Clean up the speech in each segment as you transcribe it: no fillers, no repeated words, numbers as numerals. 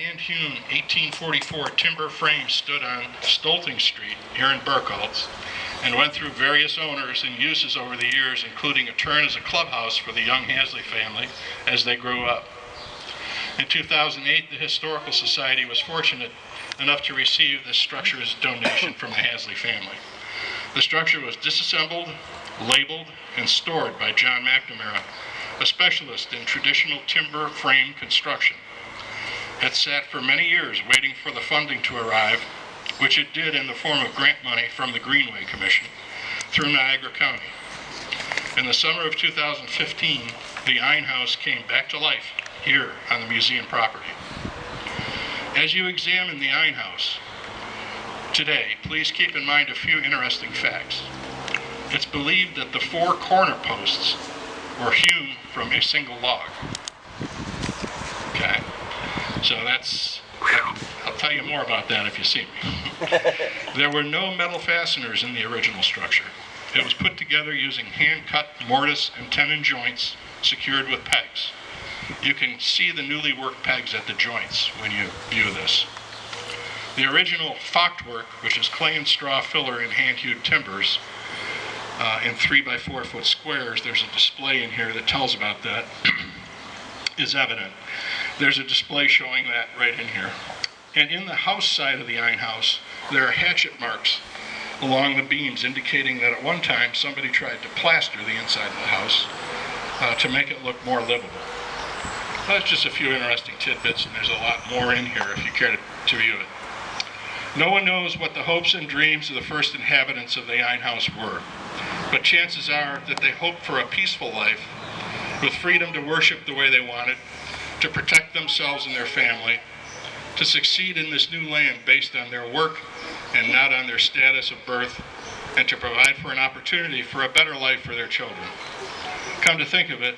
hand-hewn 1844 timber frame stood on Stolting Street here in Burkholz and went through various owners and uses over the years, including a turn as a clubhouse for the young Hasley family as they grew up. In 2008, the Historical Society was fortunate enough to receive this structure as a donation from the Hasley family. The structure was disassembled, labeled, and stored by John McNamara, a specialist in traditional timber frame construction. It sat for many years waiting for the funding to arrive, which it did in the form of grant money from the Greenway Commission through Niagara County. In the summer of 2015, the Einhaus came back to life here on the museum property. As you examine the Einhaus today, please keep in mind a few interesting facts. It's believed that the 4 corner posts were hewn from a single log. Okay, so I'll tell you more about that if you see me. There were no metal fasteners in the original structure. It was put together using hand-cut mortise and tenon joints secured with pegs. You can see the newly worked pegs at the joints when you view this. The original Fachwerk, which is clay and straw filler in hand-hewed timbers in 3 by 4 foot squares, there's a display in here that tells about that, is evident. There's a display showing that right in here. And in the house side of the Einhaus, there are hatchet marks along the beams indicating that at one time somebody tried to plaster the inside of the house to make it look more livable. That's just a few interesting tidbits, and there's a lot more in here if you care to view it. No one knows what the hopes and dreams of the first inhabitants of the Einhaus were, but chances are that they hoped for a peaceful life with freedom to worship the way they wanted, to protect themselves and their family, to succeed in this new land based on their work and not on their status of birth, and to provide for an opportunity for a better life for their children. Come to think of it,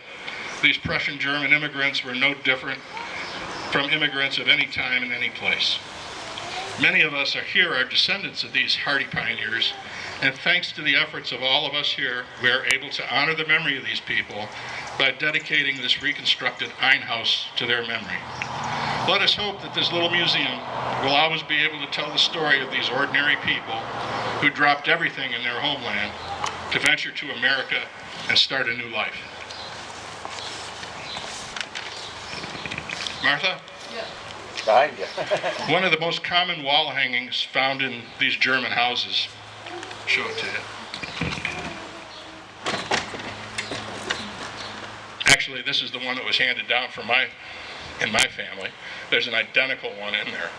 these Prussian German immigrants were no different from immigrants of any time and any place. Many of us are descendants of these hardy pioneers, and thanks to the efforts of all of us here, we are able to honor the memory of these people by dedicating this reconstructed Einhaus to their memory. Let us hope that this little museum will always be able to tell the story of these ordinary people who dropped everything in their homeland to venture to America and start a new life. Martha? Yeah. Behind you. One of the most common wall hangings found in these German houses. Show it to you. Actually, this is the one that was handed down in my family. There's an identical one in there.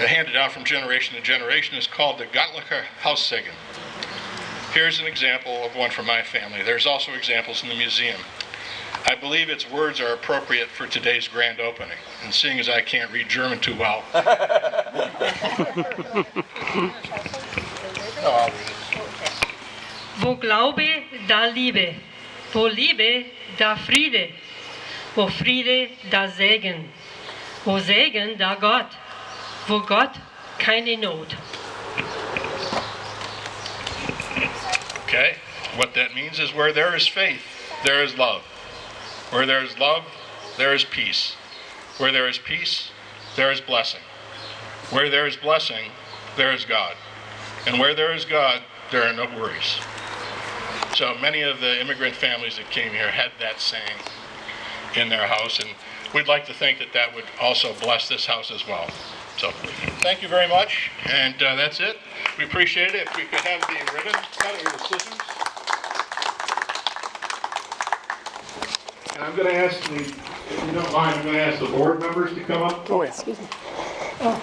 Handed down from generation to generation is called the Gottlicher Haussegen. Here's an example of one from my family. There's also examples in the museum. I believe its words are appropriate for today's grand opening, and seeing as I can't read German too well. Wo Glaube, da Liebe. Wo Liebe, da Friede. Wo Friede, da Segen. Wo Segen, da Gott. Wo Gott, keine Not. Okay, what that means is where there is faith, there is love. Where there is love, there is peace. Where there is peace, there is blessing. Where there is blessing, there is God. And where there is God, there are no worries. So many of the immigrant families that came here had that saying in their house, and we'd like to think that that would also bless this house as well. So thank you very much, and that's it. We appreciate it. If we could have the ribbon cut or the scissors. And I'm going to ask if you don't mind, I'm going to ask the board members to come up. Oh, excuse me. Oh.